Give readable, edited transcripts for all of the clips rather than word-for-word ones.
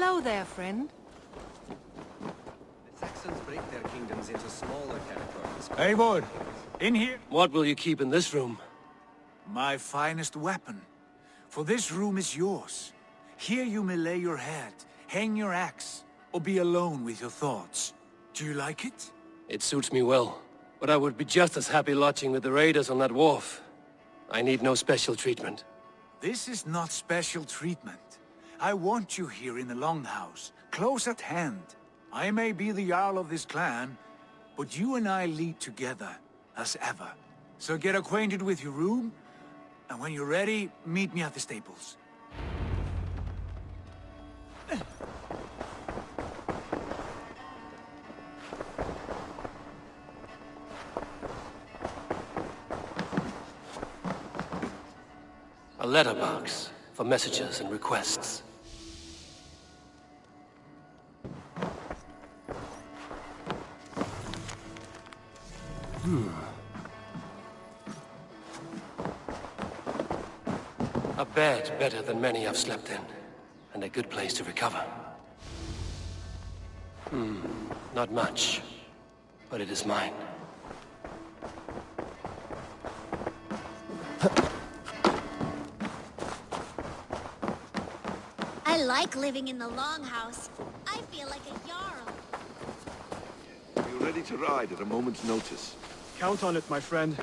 Hello there, friend. The Saxons break their kingdoms into smaller territories. Eivor, in here. What will you keep in this room? My finest weapon. For this room is yours. Here you may lay your head, hang your axe, or be alone with your thoughts. Do you like it? It suits me well, but I would be just as happy lodging with the raiders on that wharf. I need no special treatment. This is not special treatment. I want you here in the Longhouse, close at hand. I may be the Jarl of this clan, but you and I lead together, as ever. So get acquainted with your room, and when you're ready, meet me at the stables. A letterbox for messages and requests. A bed better than many I've slept in, and a good place to recover. Not much, but it is mine. I like living in the Longhouse. I feel like a Jarl. You're ready to ride at a moment's notice. Count on it, my friend.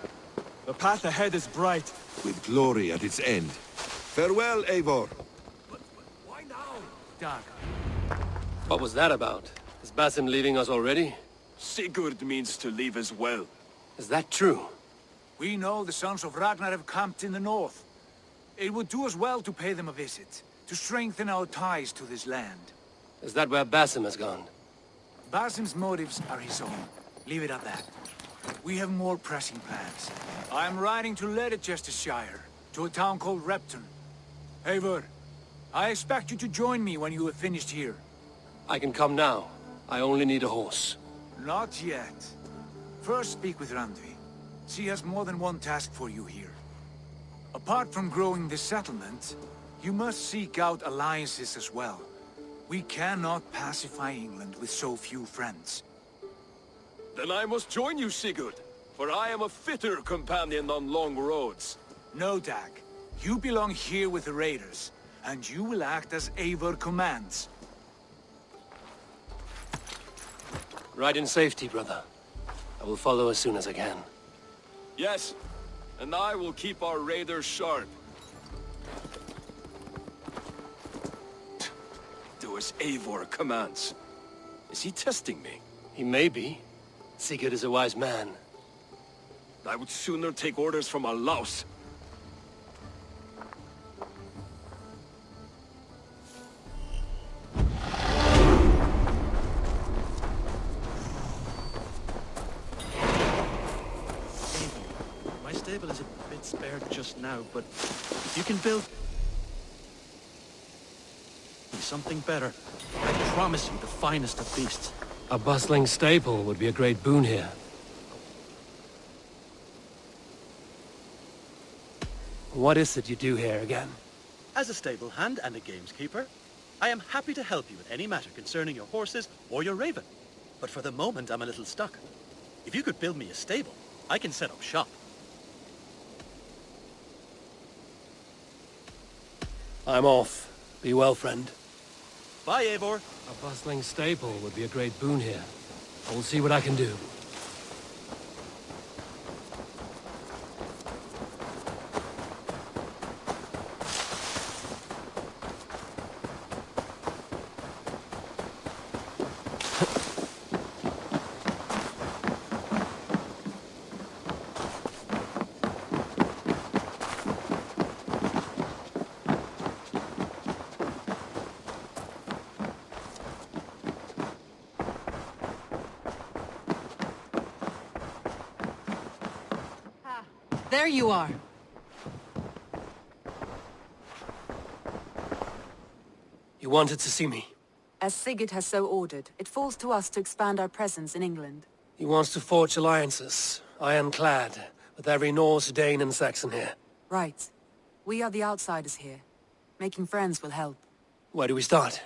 The path ahead is bright. With glory at its end. Farewell, Eivor. Why now? Dag. What was that about? Is Basim leaving us already? Sigurd means to leave as well. Is that true? We know the sons of Ragnar have camped in the north. It would do us well to pay them a visit, to strengthen our ties to this land. Is that where Basim has gone? Basim's motives are his own. Leave it at that. We have more pressing plans. I am riding to Leicestershire, to a town called Repton. Eivor, I expect you to join me when you have finished here. I can come now. I only need a horse. Not yet. First speak with Randvi. She has more than one task for you here. Apart from growing this settlement, you must seek out alliances as well. We cannot pacify England with so few friends. Then I must join you, Sigurd, for I am a fitter companion on long roads. No, Dag. You belong here with the raiders, and you will act as Eivor commands. Ride in safety, brother. I will follow as soon as I can. Yes, and I will keep our raiders sharp. Do as Eivor commands. Is he testing me? He may be. Sigurd is a wise man. I would sooner take orders from a louse. My stable is a bit spared just now, but if you can build something better, I promise you the finest of beasts. A bustling stable would be a great boon here. What is it you do here again? As a stable hand and a gameskeeper, I am happy to help you with any matter concerning your horses or your raven. But for the moment, I'm a little stuck. If you could build me a stable, I can set up shop. I'm off. Be well, friend. Bye, Eivor. A bustling stable would be a great boon here. I will see what I can do. There you are. You wanted to see me? As Sigurd has so ordered, it falls to us to expand our presence in England. He wants to forge alliances, ironclad, with every Norse, Dane and Saxon here. Right. We are the outsiders here. Making friends will help. Where do we start?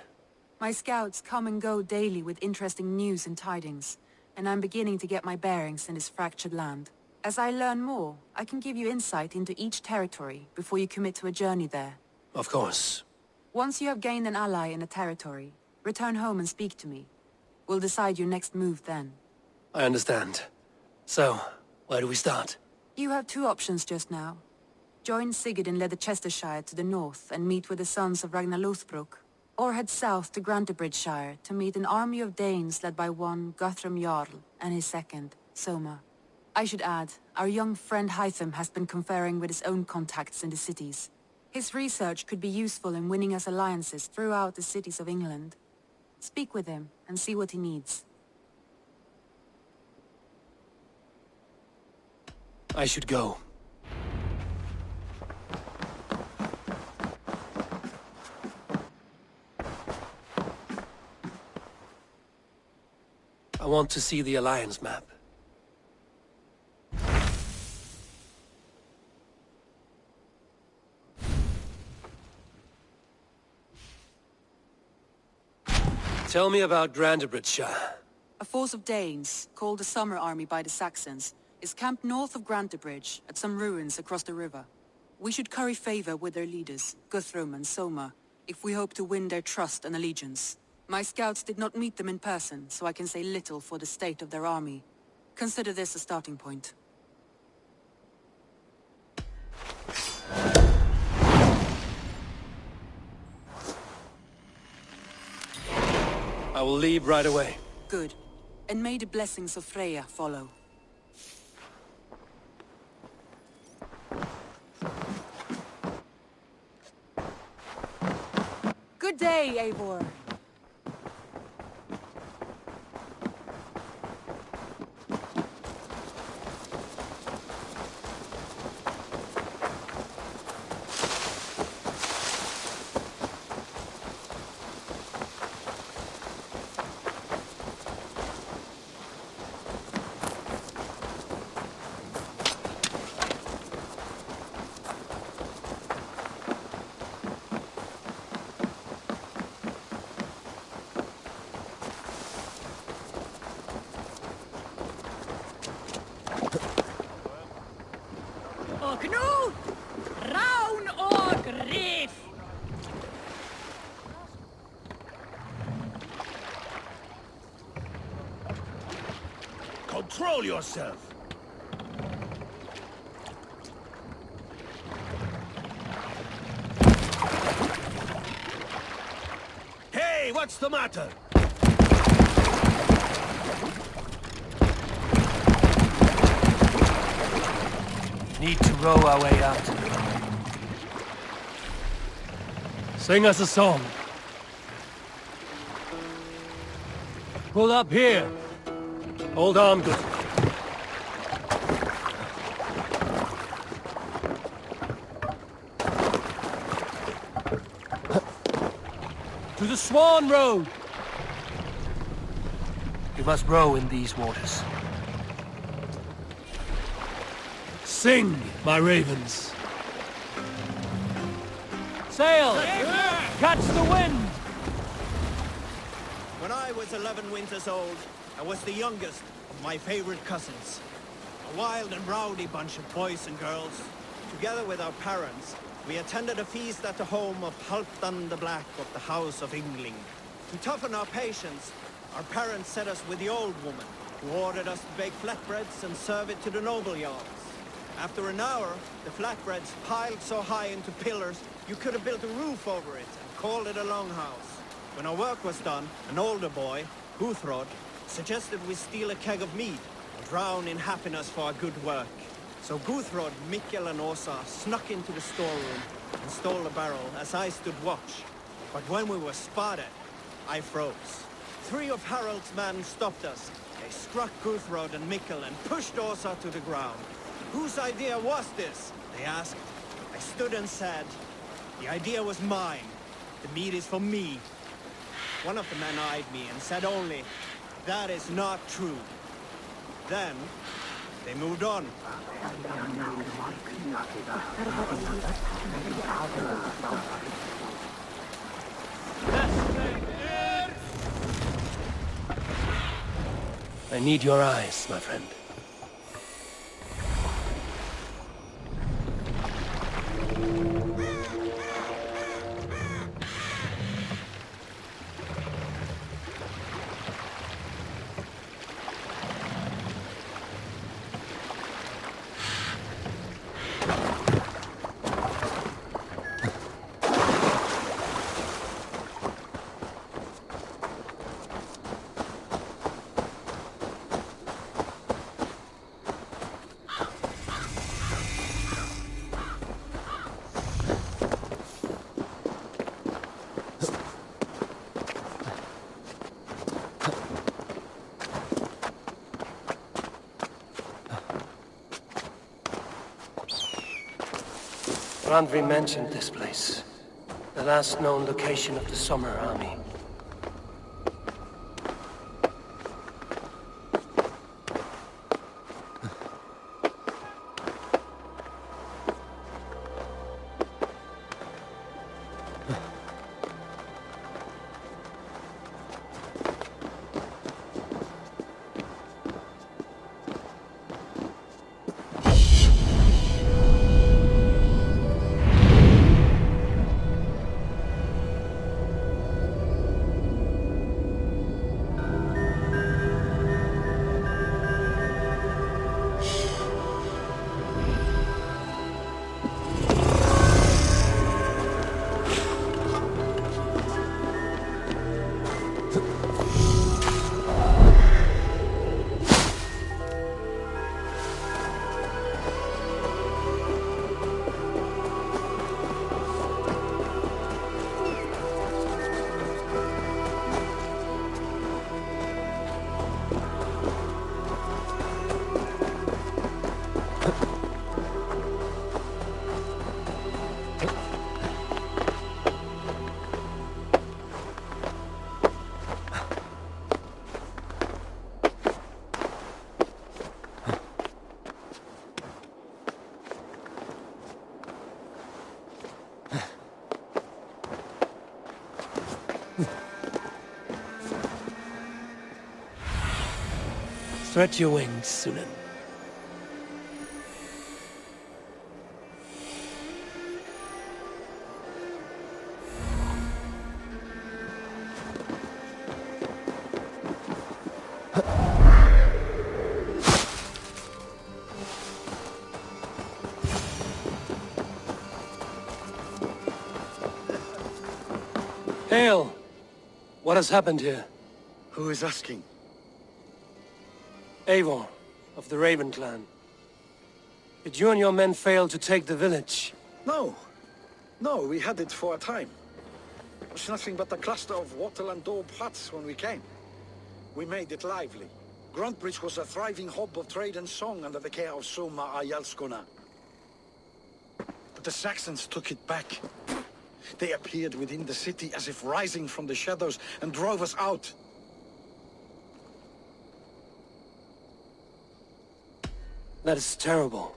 My scouts come and go daily with interesting news and tidings, and I'm beginning to get my bearings in this fractured land. As I learn more, I can give you insight into each territory before you commit to a journey there. Of course. Once you have gained an ally in a territory, return home and speak to me. We'll decide your next move then. I understand. So, where do we start? You have two options just now. Join Sigurd in Leicestershire to the north and meet with the sons of Ragnar Lothbrok, or head south to Grantebridgeshire to meet an army of Danes led by one Guthrum Jarl and his second, Soma. I should add, our young friend Hytham has been conferring with his own contacts in the cities. His research could be useful in winning us alliances throughout the cities of England. Speak with him and see what he needs. I should go. I want to see the Alliance map. Tell me about Grantebridgeshire. A force of Danes, called the Summer Army by the Saxons, is camped north of Grantebridge at some ruins across the river. We should curry favor with their leaders, Guthrum and Soma, if we hope to win their trust and allegiance. My scouts did not meet them in person, so I can say little for the state of their army. Consider this a starting point. I will leave right away. Good. And may the blessings of Freya follow. Good day, Eivor. Control yourself! Hey, what's the matter? Need to row our way out. Sing us a song. Pull up here. Hold on, good. To the Swan Road! We must row in these waters. Sing, my ravens. Sail! Catch the wind! When I was 11 winters old, I was the youngest of my favorite cousins. A wild and rowdy bunch of boys and girls. Together with our parents, we attended a feast at the home of Halfdan the Black of the House of Yngling. To toughen our patience, our parents set us with the old woman, who ordered us to bake flatbreads and serve it to the noble jarls. After an hour, the flatbreads piled so high into pillars, you could have built a roof over it and called it a longhouse. When our work was done, an older boy, Guthrod, suggested we steal a keg of mead and drown in happiness for our good work. So Guthrod, Mikkel and Åsa snuck into the storeroom and stole a barrel as I stood watch. But when we were spotted, I froze. 3 of Harald's men stopped us. They struck Guthrod and Mikkel and pushed Åsa to the ground. Whose idea was this? They asked. I stood and said, the idea was mine. The mead is for me. One of the men eyed me and said only, that is not true. Then, they moved on. I need your eyes, my friend. Randvi mentioned this place. The last known location of the Summer Army. Stretch your wings, Sunan. Hail! What has happened here? Who is asking? Eivor, of the Raven clan. Did you and your men fail to take the village? No. No, we had it for a time. It was nothing but a cluster of wattle and daub huts when we came. We made it lively. Gruntbridge was a thriving hub of trade and song under the care of Soma Ayalskona. But the Saxons took it back. They appeared within the city as if rising from the shadows and drove us out. That is terrible.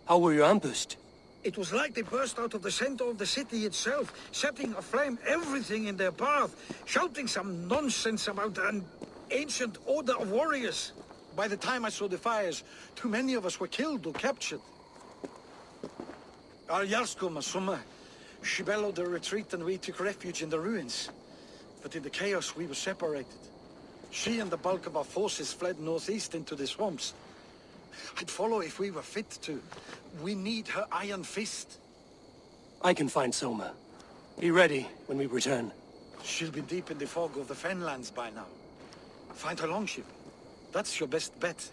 How were you ambushed? It was like they burst out of the center of the city itself, setting aflame everything in their path, shouting some nonsense about an ancient order of warriors. By the time I saw the fires, too many of us were killed or captured. Our Yarskoma, Summa, she bellowed a retreat and we took refuge in the ruins. But in the chaos we were separated. She and the bulk of our forces fled northeast into the swamps. I'd follow if we were fit to. We need her iron fist. I can find Soma. Be ready when we return. She'll be deep in the fog of the Fenlands by now. Find her longship. That's your best bet.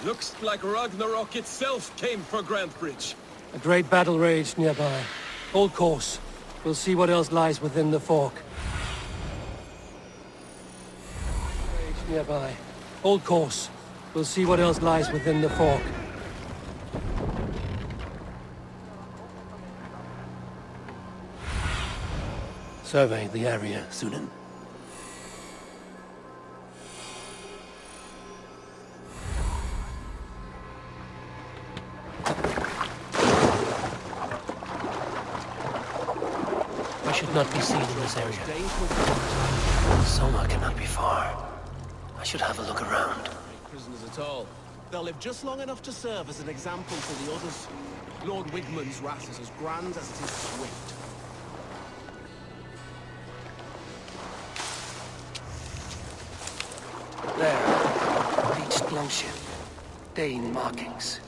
Looks like Ragnarok itself came for Grantebridge. A great battle raged nearby. Hold course. We'll see what else lies within the fork. Raged nearby. Hold course. We'll see what else lies within the fork. Survey the area, Sunan. I should not be seen in this area. Soma cannot be far. I should have a look around. Prisoners at all. They'll live just long enough to serve as an example to the others. Lord Wigmund's wrath is as grand as it is swift. There. Bleached longship. Dane markings.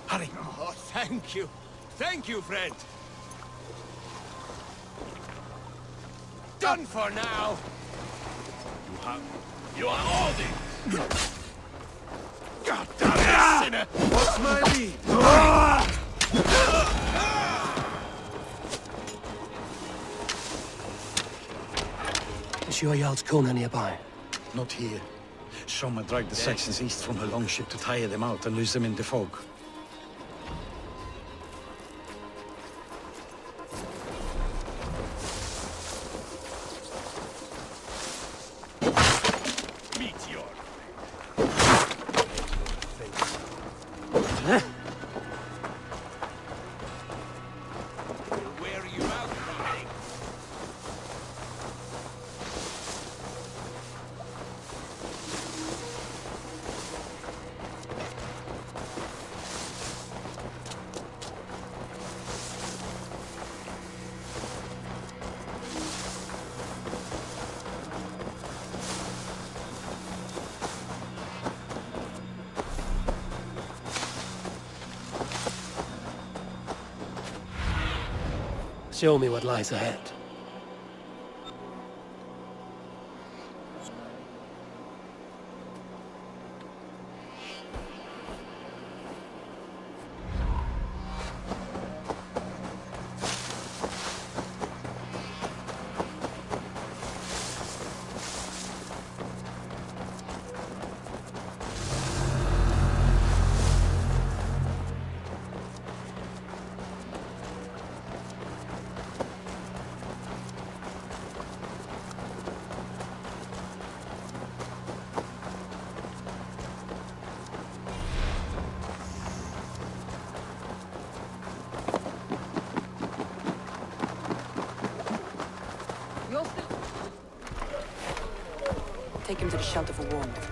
Hurry! Oh, thank you. Thank you, friend. Done for now. You are all the... God damn it, sinner! What's my lead? Is your Jarl's Kona nearby? Not here. Soma dragged the Saxons east from her longship to tire them out and lose them in the fog. Show me what lies ahead. take him to the shelter for warmth.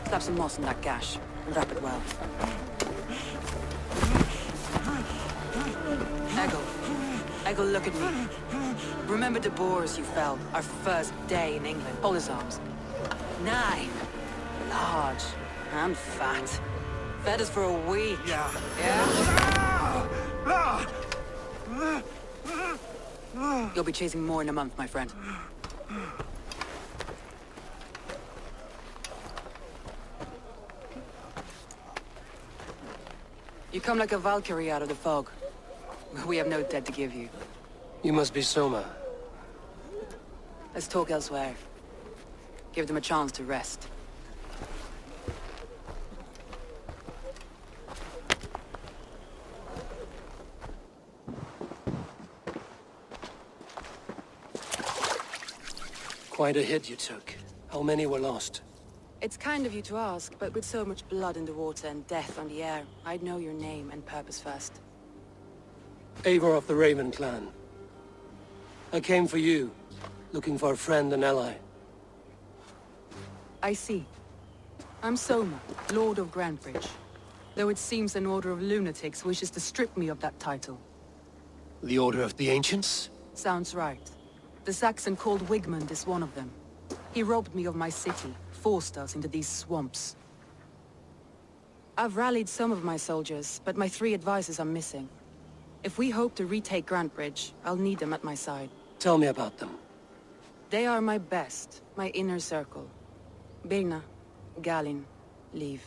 Slap some moss in that gash, and wrap it well. Eggle, look at me. Remember the boars you felled, our first day in England? Hold his arms. 9. Large. And fat. Fed us for a week. Yeah. You'll be chasing more in a month, my friend. You come like a Valkyrie out of the fog. We have no debt to give you. You must be Soma. Let's talk elsewhere. Give them a chance to rest. Quite a hit you took. How many were lost? It's kind of you to ask, but with so much blood in the water and death on the air, I'd know your name and purpose first. Eivor of the Raven clan. I came for you, looking for a friend and ally. I see. I'm Soma, Lord of Grantebridge. Though it seems an order of lunatics wishes to strip me of that title. The Order of the Ancients? Sounds right. The Saxon called Wigmund is one of them. He robbed me of my city, forced us into these swamps. I've rallied some of my soldiers, but my 3 advisors are missing. If we hope to retake Grantebridge, I'll need them at my side. Tell me about them. They are my best, my inner circle. Birna, Galin, Liv.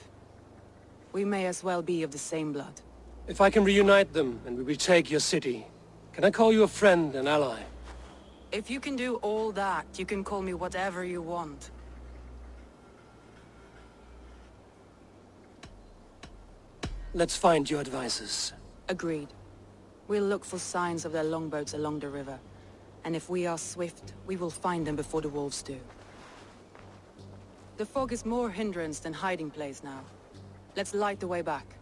We may as well be of the same blood. If I can reunite them and we retake your city, can I call you a friend and ally? If you can do all that, you can call me whatever you want. Let's find your advisors. Agreed. We'll look for signs of their longboats along the river. And if we are swift, we will find them before the wolves do. The fog is more hindrance than hiding place now. Let's light the way back.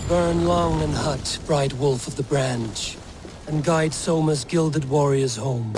Burn long and hot, bright wolf of the branch, and guide Soma's gilded warriors home.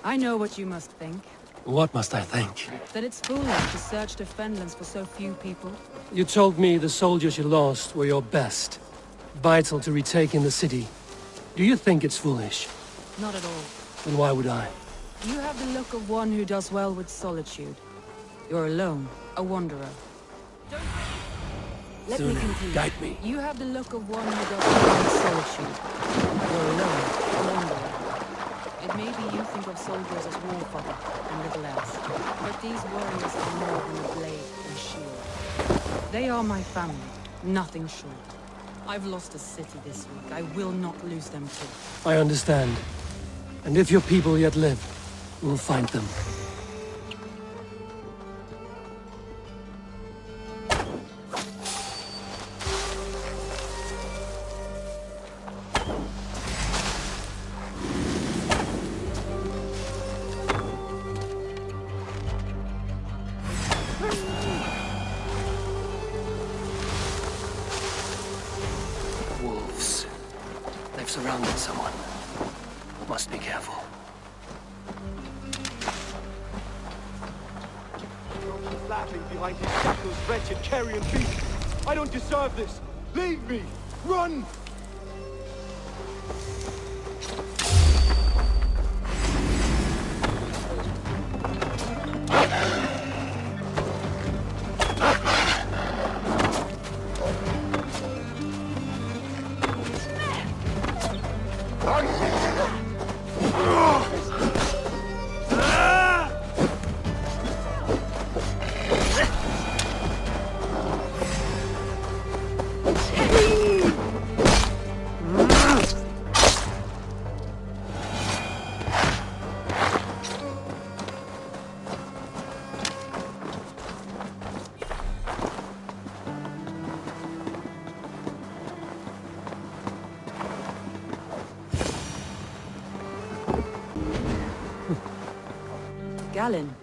I know what you must think. What must I think? That it's foolish to search the Fenlands for so few people. You told me the soldiers you lost were your best. Vital to retaking the city. Do you think it's foolish? Not at all. Then why would I? You have the look of one who does well with solitude. You're alone, a wanderer. Let me Suna, continue. guide me. You have the look of one who does well with solitude. You're alone, a wanderer. It may be you think of soldiers as war fodder and little else, but these warriors are more than a blade and shield. They are my family, nothing short. I've lost a city this week. I will not lose them too. I understand. And if your people yet live, we'll find them. surrounded someone. Must be careful. Flatling behind his shackles, wretched carrion beast. I don't deserve this. Leave me. Run! Galen,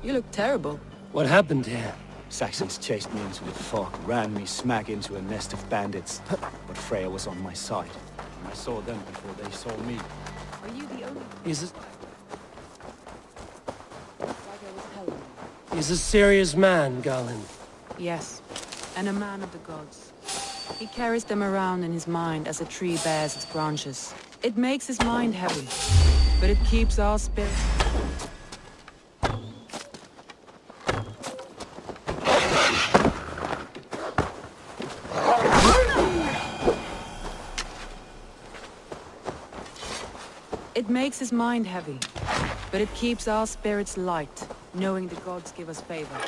you look terrible. What happened here? Saxons chased me into the fog, ran me smack into a nest of bandits. But Freya was on my side, and I saw them before they saw me. Are you the only... He's a serious man, Galen. Yes, and a man of the gods. He carries them around in his mind as a tree bears its branches. It makes his mind heavy, but it keeps our spirit... It makes his mind heavy, but it keeps our spirits light, knowing the gods give us favor.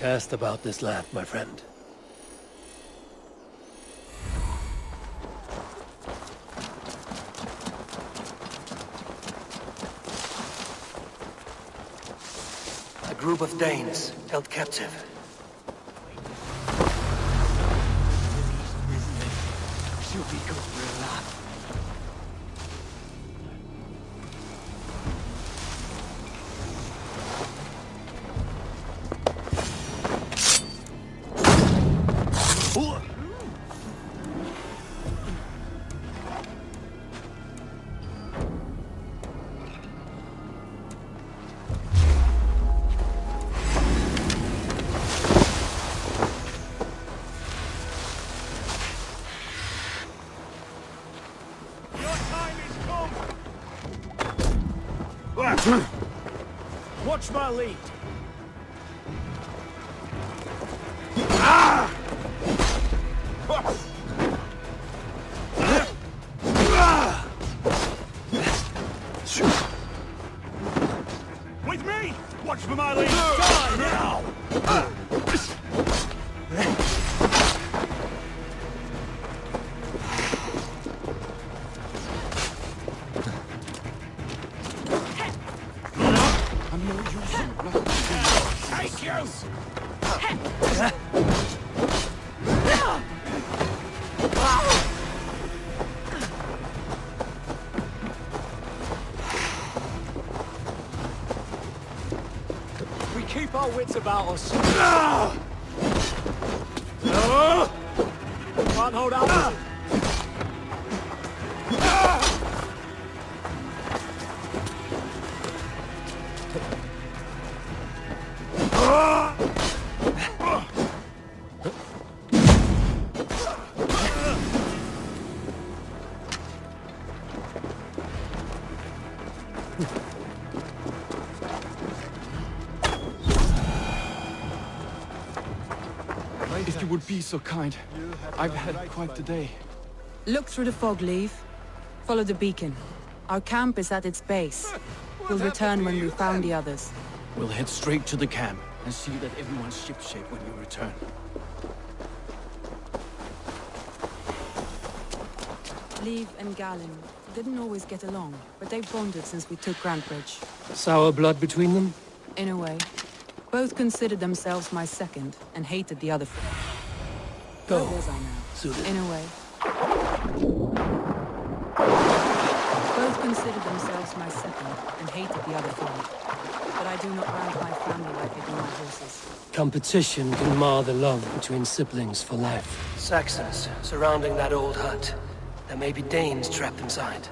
Cast about this land, my friend. A group of Danes held captive. She'll be good for a laugh. Watch my lead. With me! Watch for my lead! Die now! Take you! We keep our wits about us. Can't hold out. If you would be so kind. I've had quite the day. Look through the fog, Leave. Follow the beacon. Our camp is at its base. We'll return when we've found the others. We'll head straight to the camp and see that everyone's shipshape when you return. Leave and Galen didn't always get along, but they've bonded since we took Grantebridge. Sour blood between them? In a way. Both considered themselves my second, and hated the other. Go. Where was I now? Suited. In a way. Both considered themselves my second, and hated the other three. But I do not rank my family like I do my horses. Competition can mar the love between siblings for life. Saxons surrounding that old hut. There may be Danes trapped inside.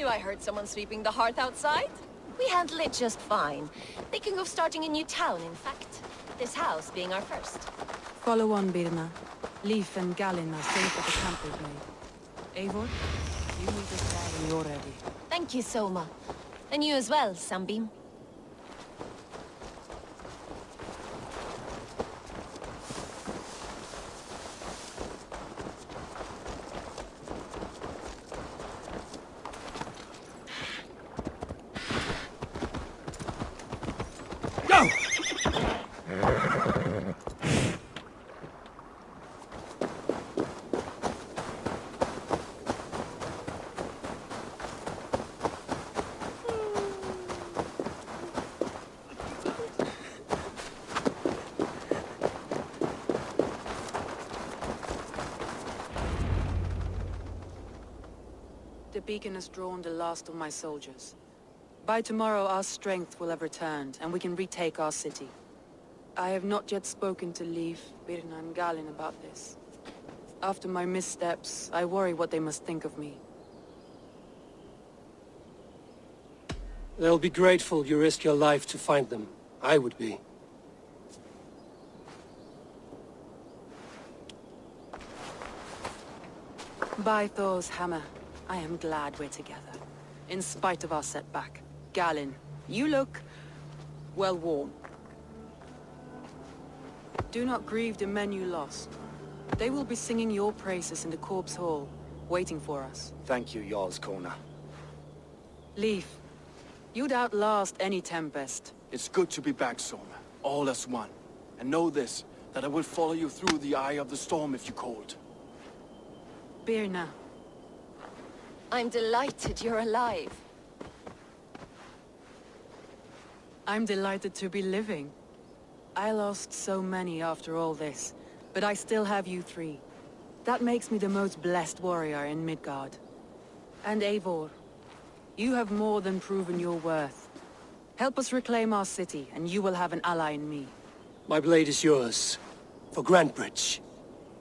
I heard someone sweeping the hearth outside. We handle it just fine. Thinking of starting a new town, in fact. This house being our first. Follow on, Birna. Leif and Galen are safe at the camp they've made. Eivor, you meet us there when you're ready. Thank you, Soma. And you as well, Sunbeam. The beacon has drawn the last of my soldiers. By tomorrow our strength will have returned, and we can retake our city. I have not yet spoken to Leif, Birna and Galen about this. After my missteps, I worry what they must think of me. They'll be grateful you risked your life to find them. I would be. By Thor's hammer, I am glad we're together. In spite of our setback. Galen, you look... well worn. Do not grieve the men you lost. They will be singing your praises in the corpse hall, waiting for us. Thank you, Jarl's Corner. Leif, you'd outlast any tempest. It's good to be back, Soma. All as one. And know this, that I will follow you through the eye of the storm if you called. Birna. I'm delighted you're alive. I'm delighted to be living. I lost so many after all this, but I still have you three. That makes me the most blessed warrior in Midgard. And Eivor, you have more than proven your worth. Help us reclaim our city, and you will have an ally in me. My blade is yours. For Grantebridge.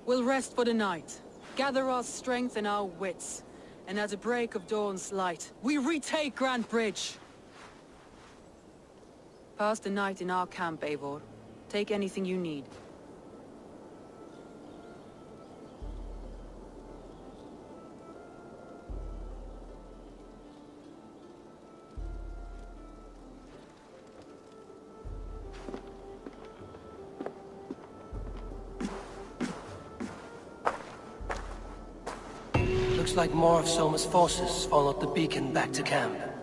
We'll rest for the night. Gather our strength and our wits. And at the break of dawn's light, we retake Grantebridge! Pass the night in our camp, Eivor. Take anything you need. Looks like more of Soma's forces followed the beacon back to camp.